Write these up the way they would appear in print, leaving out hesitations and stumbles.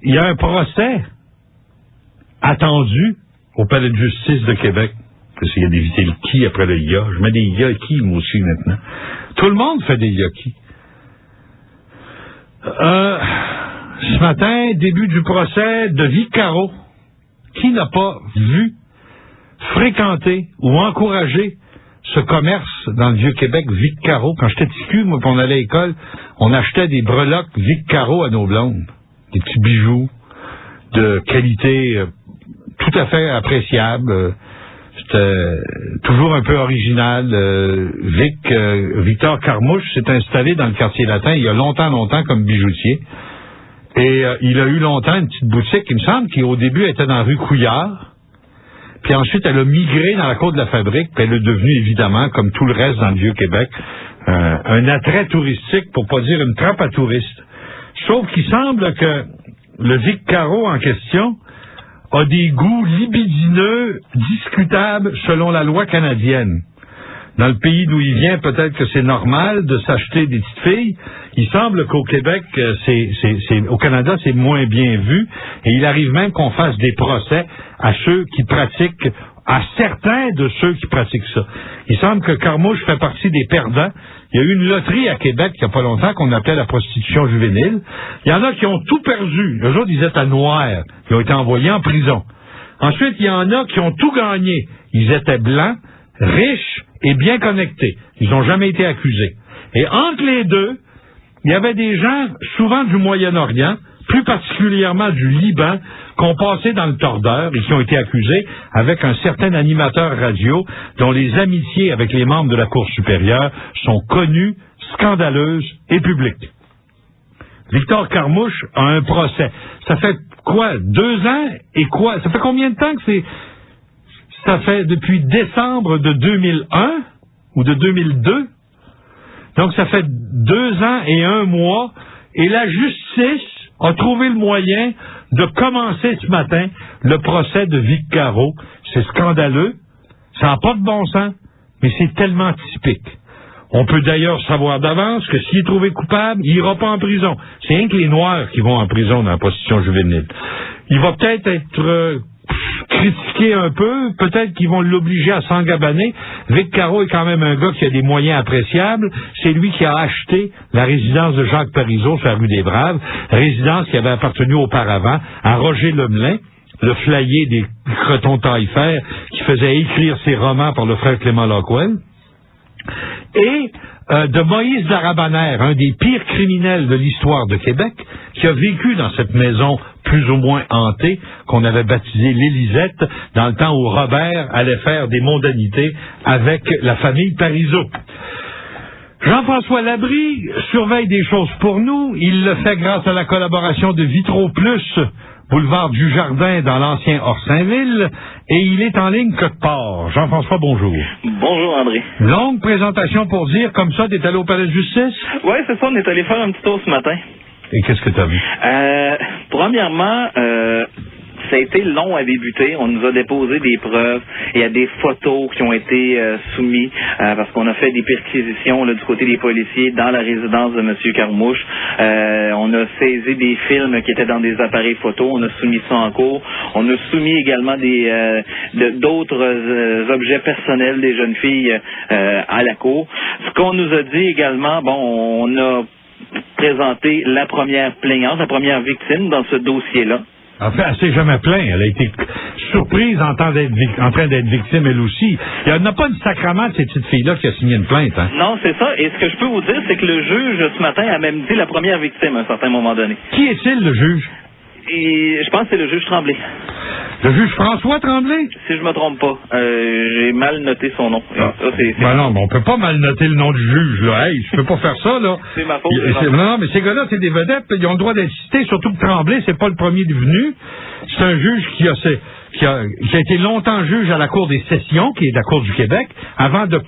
il y a un procès attendu au Palais de justice de Québec. J'essaie d'éviter le qui après le ya. Je mets des ya-qui, moi aussi, maintenant. Tout le monde fait des ya-qui. Ce matin, début du procès de Vic Caro. Qui n'a pas vu, fréquenté ou encouragé ce commerce dans le Vieux-Québec, Vic Caro? Quand j'étais petit cul, moi, qu'on allait à l'école, on achetait des breloques Vic Caro à nos blondes. Des petits bijoux de qualité tout à fait appréciable. C'était toujours un peu original. Victor Carmouche s'est installé dans le quartier latin il y a longtemps comme bijoutier. Et il a eu longtemps une petite boutique, il me semble, qui au début était dans la rue Couillard. Puis ensuite, elle a migré dans la cour de la Fabrique, puis elle est devenue, évidemment, comme tout le reste dans le Vieux-Québec, un attrait touristique, pour pas dire une trappe à touristes. Sauf qu'il semble que le Vic Caro en question a des goûts libidineux discutables selon la loi canadienne. Dans le pays d'où il vient, peut-être que c'est normal de s'acheter des petites filles. Il semble qu'au Québec, au Canada, c'est moins bien vu. Et il arrive même qu'on fasse des procès à ceux qui pratiquent, à certains de ceux qui pratiquent ça. Il semble que Carmouche fait partie des perdants. Il y a eu une loterie à Québec il n'y a pas longtemps qu'on appelait la prostitution juvénile. Il y en a qui ont tout perdu. Eux autres, ils étaient noirs. Ils ont été envoyés en prison. Ensuite, il y en a qui ont tout gagné. Ils étaient blancs, riches et bien connectés. Ils n'ont jamais été accusés. Et entre les deux, il y avait des gens, souvent du Moyen-Orient, plus particulièrement du Liban, qui ont passé dans le tordeur et qui ont été accusés avec un certain animateur radio dont les amitiés avec les membres de la Cour supérieure sont connues, scandaleuses et publiques. Victor Carmouche a un procès. Ça fait quoi? 2 ans? Et quoi? Ça fait combien de temps que c'est... Ça fait depuis décembre de 2001 ou de 2002. Donc, ça fait 2 ans et 1 mois. Et la justice a trouvé le moyen de commencer ce matin le procès de Vic Caro. C'est scandaleux. Ça n'a pas de bon sens, mais c'est tellement typique. On peut d'ailleurs savoir d'avance que s'il est trouvé coupable, il n'ira pas en prison. C'est rien que les Noirs qui vont en prison dans la prostitution juvénile. Il va peut-être être critiqué un peu, peut-être qu'ils vont l'obliger à s'engabaner. Vic Caro est quand même un gars qui a des moyens appréciables. C'est lui qui a acheté la résidence de Jacques Parizeau sur la rue des Braves, résidence qui avait appartenu auparavant à Roger Lemelin, le flayé des Cretons Taillefer, qui faisait écrire ses romans par le frère Clément Lockwell. Et de Moïse Darabanner, un des pires criminels de l'histoire de Québec, qui a vécu dans cette maison plus ou moins hantée, qu'on avait baptisée l'Élisette, dans le temps où Robert allait faire des mondanités avec la famille Parizeau. Jean-François Labrie surveille des choses pour nous. Il le fait grâce à la collaboration de Vitro Plus, boulevard du Jardin dans l'ancien Orsainville, et il est en ligne quelque part. Jean-François, bonjour. Bonjour, André. Longue présentation pour dire, comme ça, t'es allé au Palais de justice? Oui, c'est ça, on est allé faire un petit tour ce matin. Et qu'est-ce que t'as vu? Premièrement, ça a été long à débuter. On nous a déposé des preuves. Il y a des photos qui ont été soumises parce qu'on a fait des perquisitions là, du côté des policiers dans la résidence de M. Carmouche. On a saisi des films qui étaient dans des appareils photo. On a soumis ça en cours. On a soumis également d'autres objets personnels des jeunes filles à la cour. Ce qu'on nous a dit également, on a présenté la première plaignante, la première victime dans ce dossier-là. En fait, elle s'est jamais plainte. Elle a été surprise en train d'être victime, elle aussi. Il n'y en a pas de sacrament de ces petites filles-là qui a signé une plainte. Hein? Non, c'est ça. Et ce que je peux vous dire, c'est que le juge, ce matin, a même dit la première victime à un certain moment donné. Qui est-il, le juge? Et je pense que c'est le juge Tremblay. Le juge François Tremblay? Si je me trompe pas. J'ai mal noté son nom. Ah. Ça, non, mais on peut pas mal noter le nom du juge, là. Hey, je peux pas faire ça, là. C'est ma faute. Non, mais ces gars-là, c'est des vedettes. Ils ont le droit d'être cités, surtout que Tremblay, c'est pas le premier venu. C'est un juge qui a été longtemps juge à la Cour des sessions, qui est la Cour du Québec, avant de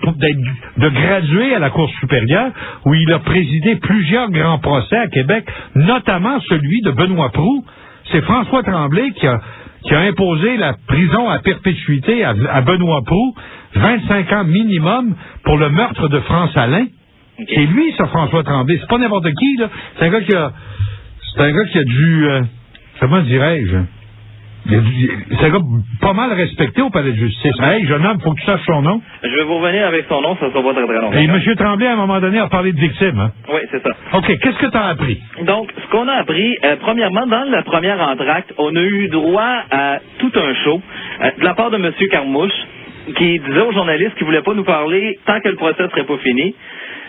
graduer à la Cour supérieure, où il a présidé plusieurs grands procès à Québec, notamment celui de Benoît Proulx. C'est François Tremblay qui a imposé la prison à perpétuité à Benoît Proulx, 25 ans minimum, pour le meurtre de France Alain. Okay. C'est lui, ça, François Tremblay. C'est pas n'importe qui, là. C'est un gars qui a dû comment dirais-je? C'est un gars pas mal respecté au palais de justice. Hey, jeune homme, faut que tu saches son nom. Je vais vous revenir avec son nom, ça sera pas très très long. Et M. Tremblay, à un moment donné, a parlé de victime. Hein? Oui, c'est ça. OK, qu'est-ce que tu as appris? Donc, ce qu'on a appris, premièrement, dans la première entracte, on a eu droit à tout un show de la part de M. Carmouche, qui disait aux journalistes qu'il voulait pas nous parler tant que le procès serait pas fini,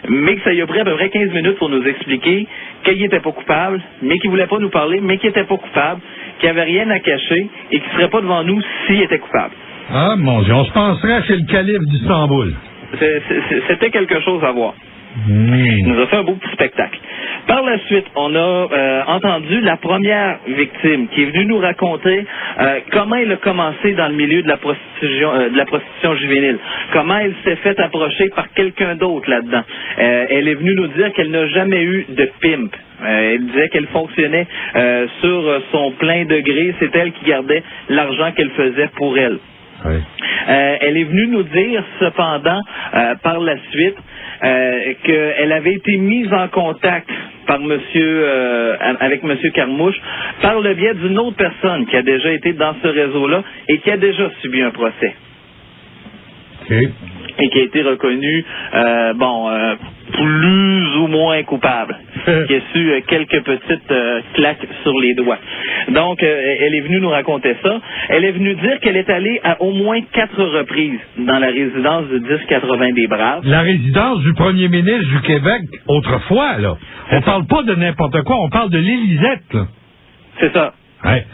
mais que ça y a pris à peu près 15 minutes pour nous expliquer qu'il n'était pas coupable, mais qu'il voulait pas nous parler, mais qu'il n'était pas coupable, qu'il n'y avait rien à cacher et qu'il serait pas devant nous s'il était coupable. Ah, mon Dieu, on se penserait chez le calife d'Istanbul. C'était quelque chose à voir. Il nous a fait un beau petit spectacle. Par la suite, on a entendu la première victime qui est venue nous raconter comment elle a commencé dans le milieu de la prostitution juvénile, comment elle s'est fait approcher par quelqu'un d'autre là-dedans. Elle est venue nous dire qu'elle n'a jamais eu de pimp. Elle disait qu'elle fonctionnait sur son plein degré, c'est elle qui gardait l'argent qu'elle faisait pour elle. Oui. Elle est venue nous dire cependant par la suite qu'elle avait été mise en contact par avec monsieur Carmouche par le biais d'une autre personne qui a déjà été dans ce réseau-là et qui a déjà subi un procès. Okay. Et qui a été reconnu plus ou moins coupable, qui a su quelques petites claques sur les doigts. Donc, elle est venue nous raconter ça. Elle est venue dire qu'elle est allée à au moins 4 reprises dans la résidence de 1080 des Braves. La résidence du premier ministre du Québec, autrefois, là. On parle pas de n'importe quoi, on parle de l'Élisette, là. C'est ça. Ouais.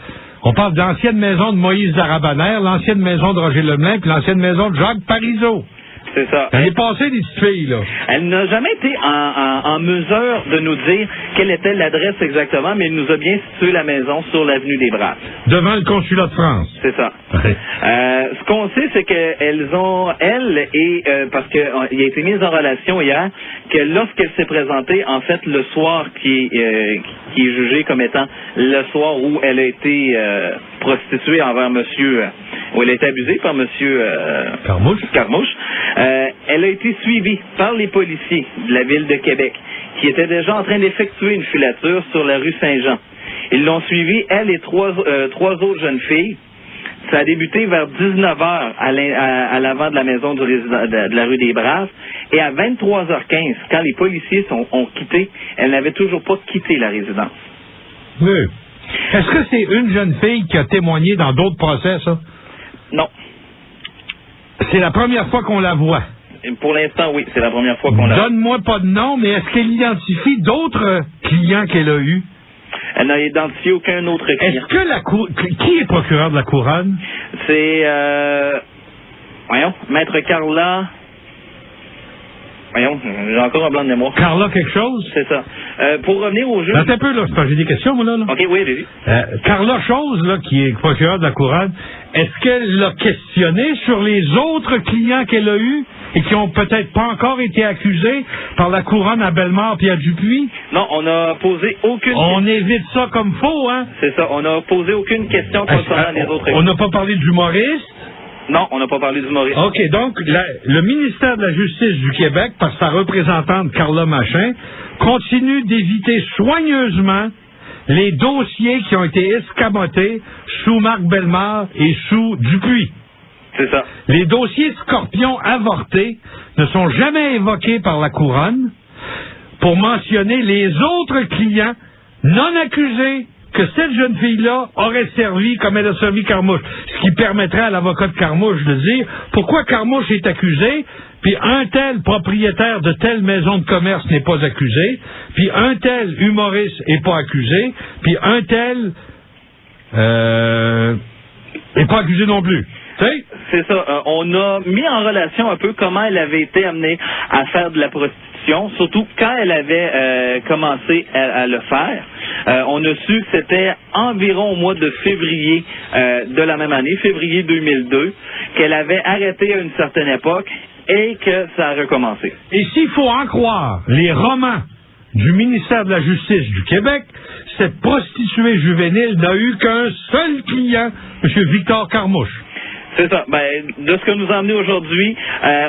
On parle de l'ancienne maison de Moïse Darabanère, l'ancienne maison de Roger Lemelin, puis l'ancienne maison de Jacques Parizeau. C'est ça. Elle est passée des petites filles, là. Elle n'a jamais été en mesure de nous dire quelle était l'adresse exactement, mais elle nous a bien situé la maison sur l'avenue des Braves. Devant le consulat de France. C'est ça. Ouais. Ce qu'on sait, c'est qu'elles ont, parce qu'il a été mise en relation hier, que lorsqu'elle s'est présentée, en fait, le soir qui est jugé comme étant le soir où elle a été prostituée envers monsieur, où elle a été abusée par monsieur Carmouche, elle a été suivie par les policiers de la ville de Québec, qui étaient déjà en train d'effectuer une filature sur la rue Saint-Jean. Ils l'ont suivie, elle et trois autres jeunes filles. Ça a débuté vers 19h à l'avant de la maison de la rue des Braves. Et à 23h15, quand les policiers ont quitté, elle n'avait toujours pas quitté la résidence. Oui. Est-ce que c'est une jeune fille qui a témoigné dans d'autres procès, ça? Non. C'est la première fois qu'on la voit. Pour l'instant, oui, c'est la première fois qu'on la voit. Donne-moi pas de nom, mais est-ce qu'elle identifie d'autres clients qu'elle a eus? Elle n'a identifié aucun autre client. Est-ce que qui est procureur de la Couronne? C'est, Maître Carla. Voyons, j'ai encore un blanc de mémoire. Carla quelque chose? C'est ça. Pour revenir au juge... Attends un peu, là, c'est parce que j'ai des questions, moi, là. OK, oui, allez-y. Carla Chose, là, qui est procureure de la Couronne, est-ce qu'elle l'a questionné sur les autres clients qu'elle a eus et qui ont peut-être pas encore été accusés par la Couronne à Bellemare puis à Dupuis? Non, on n'a posé aucune... On évite ça comme faux, hein? C'est ça, on n'a posé aucune question concernant les autres... On n'a pas parlé d'humoriste? Non, on n'a pas parlé d'humoriste. OK, donc, le ministère de la Justice du Québec, par sa représentante Carla Machin, continue d'éviter soigneusement les dossiers qui ont été escamotés sous Marc Bellemare et sous Dupuis. C'est ça. Les dossiers Scorpion avortés ne sont jamais évoqués par la Couronne pour mentionner les autres clients non accusés que cette jeune fille-là aurait servi comme elle a servi Carmouche. Ce qui permettrait à l'avocat de Carmouche de dire pourquoi Carmouche est accusé, puis un tel propriétaire de telle maison de commerce n'est pas accusé, puis un tel humoriste n'est pas accusé, puis un tel n'est pas accusé non plus. C'est ça. On a mis en relation un peu comment elle avait été amenée à faire de la prostitution, surtout quand elle avait commencé à le faire. On a su que c'était environ au mois de février de la même année, février 2002, qu'elle avait arrêté à une certaine époque et que ça a recommencé. Et s'il faut en croire les romans du ministère de la Justice du Québec, cette prostituée juvénile n'a eu qu'un seul client, M. Victor Carmouche. C'est ça. Ben, de ce que nous a amené aujourd'hui,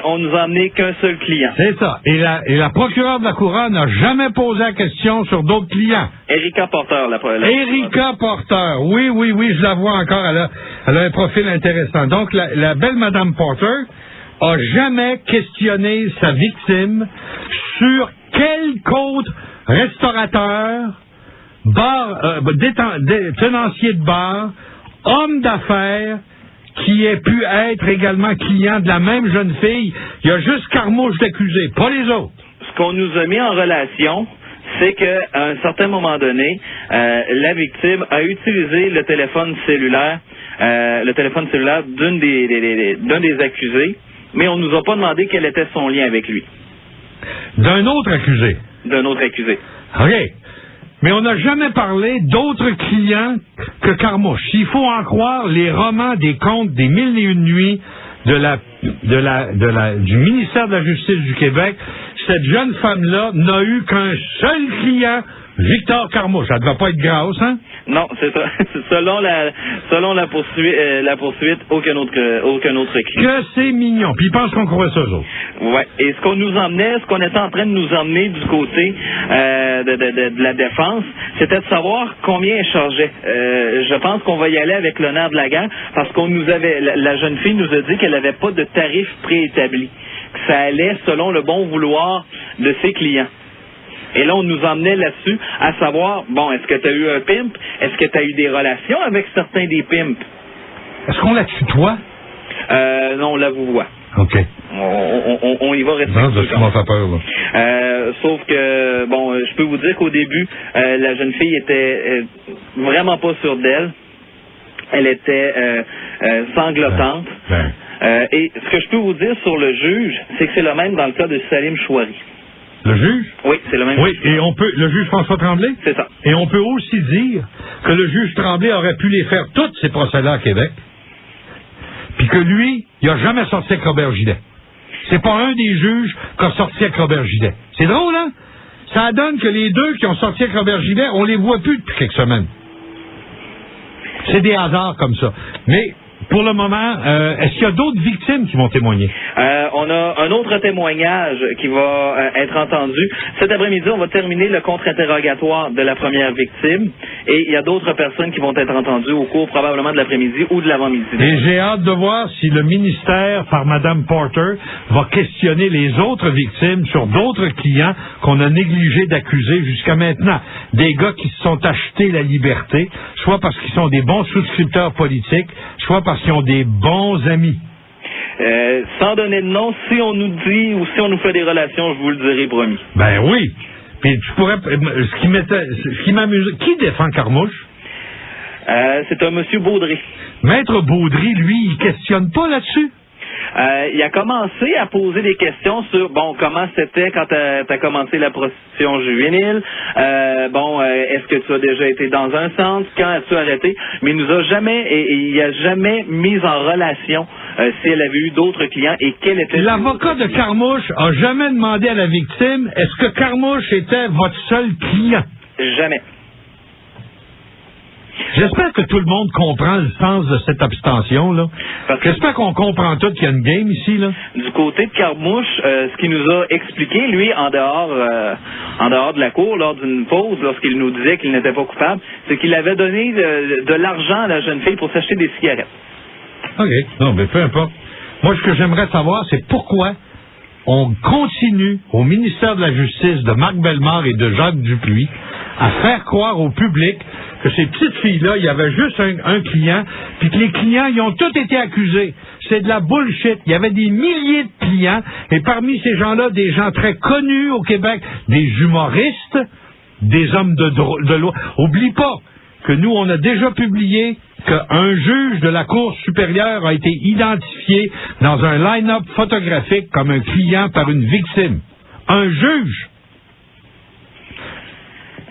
on nous a amené qu'un seul client. C'est ça. Et la procureure de la Couronne n'a jamais posé la question sur d'autres clients. Erika Porter, Erika Porter. Oui, je la vois encore. Elle a un profil intéressant. Donc, la belle Madame Porter a jamais questionné sa victime sur quel autre restaurateur, tenancier de bar, homme d'affaires, qui ait pu être également client de la même jeune fille. Il y a juste Carmouche d'accusé, pas les autres. Ce qu'on nous a mis en relation, c'est qu'à un certain moment donné, la victime a utilisé le téléphone cellulaire d'un des accusés, mais on nous a pas demandé quel était son lien avec lui. D'un autre accusé? D'un autre accusé. OK. Mais on n'a jamais parlé d'autres clients que Carmouche. S'il faut en croire les romans des contes des 1001 nuits du ministère de la Justice du Québec, cette jeune femme-là n'a eu qu'un seul client, Victor Carmouche. Ça ne devait pas être grasse, hein? Non, c'est ça. Selon la poursuite, aucun autre client. Que c'est mignon. Puis ils pensent qu'on croit ça, eux autres. Ouais. Et ce qu'on était en train de nous emmener du côté de la défense, c'était de savoir combien elle chargeait. Je pense qu'on va y aller avec le nerf de la guerre, parce qu'on nous avait, la jeune fille nous a dit qu'elle n'avait pas de tarif préétabli, que ça allait selon le bon vouloir de ses clients. Et là, on nous emmenait là-dessus à savoir, bon, est-ce que tu as eu un pimp? Est-ce que tu as eu des relations avec certains des pimps? Est-ce qu'on la tutoie? Non, on la vous voit. OK. On y va rester. Non, ça m'a fait peur, là. Sauf que, bon, je peux vous dire qu'au début, la jeune fille était vraiment pas sûre d'elle. Elle était sanglotante. Et ce que je peux vous dire sur le juge, c'est que c'est le même dans le cas de Salim Chouari. Le juge? Oui, c'est le même. Oui, et le juge François Tremblay? C'est ça. Et on peut aussi dire que le juge Tremblay aurait pu les faire tous ces procès-là à Québec, puis que lui, il n'a jamais sorti avec Robert Gilet. C'est pas un des juges qui a sorti avec Robert Gilet. C'est drôle, hein? Ça donne que les deux qui ont sorti avec Robert Gilet, on les voit plus depuis quelques semaines. C'est des hasards comme ça. Mais, pour le moment, est-ce qu'il y a d'autres victimes qui vont témoigner? On a un autre témoignage qui va être entendu. Cet après-midi, on va terminer le contre-interrogatoire de la première victime. Et il y a d'autres personnes qui vont être entendues au cours probablement de l'après-midi ou de l'avant-midi. Et j'ai hâte de voir si le ministère, par Mme Porter, va questionner les autres victimes sur d'autres clients qu'on a négligé d'accuser jusqu'à maintenant. Des gars qui se sont achetés la liberté, soit parce qu'ils sont des bons souscripteurs politiques, soit parce qu'ils ont des bons amis. Sans donner de nom, si on nous dit ou si on nous fait des relations, je vous le dirai, promis. Ben oui. Puis tu pourrais... Ce qui m'amuse... Qui défend Carmouche? C'est un monsieur Baudry. Maître Baudry, lui, il questionne pas là-dessus? Il a commencé à poser des questions sur, bon, comment c'était quand t'as commencé la prostitution juvénile, est-ce que tu as déjà été dans un centre, quand as-tu arrêté, mais il a jamais mis en relation si elle avait eu d'autres clients et quel était... L'avocat de Carmouche a jamais demandé à la victime, est-ce que Carmouche était votre seul client? Jamais. J'espère que tout le monde comprend le sens de cette abstention, là. J'espère qu'on comprend tout qu'il y a une game ici, là. Du côté de Carmouche, ce qu'il nous a expliqué, lui, en dehors de la cour, lors d'une pause, lorsqu'il nous disait qu'il n'était pas coupable, c'est qu'il avait donné de l'argent à la jeune fille pour s'acheter des cigarettes. OK. Non, mais peu importe. Moi, ce que j'aimerais savoir, c'est pourquoi on continue au ministère de la Justice de Marc Bellemare et de Jacques Dupuis à faire croire au public que ces petites filles-là, il y avait juste un client, puis que les clients, ils ont tous été accusés. C'est de la bullshit. Il y avait des milliers de clients, et parmi ces gens-là, des gens très connus au Québec, des humoristes, des hommes de loi. Oublie pas que nous, on a déjà publié qu'un juge de la Cour supérieure a été identifié dans un line-up photographique comme un client par une victime. Un juge!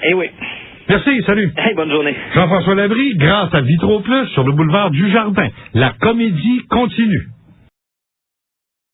Eh oui. Merci, salut. Hey, bonne journée. Jean-François Labrie, grâce à Vitro Plus sur le boulevard du Jardin. La comédie continue.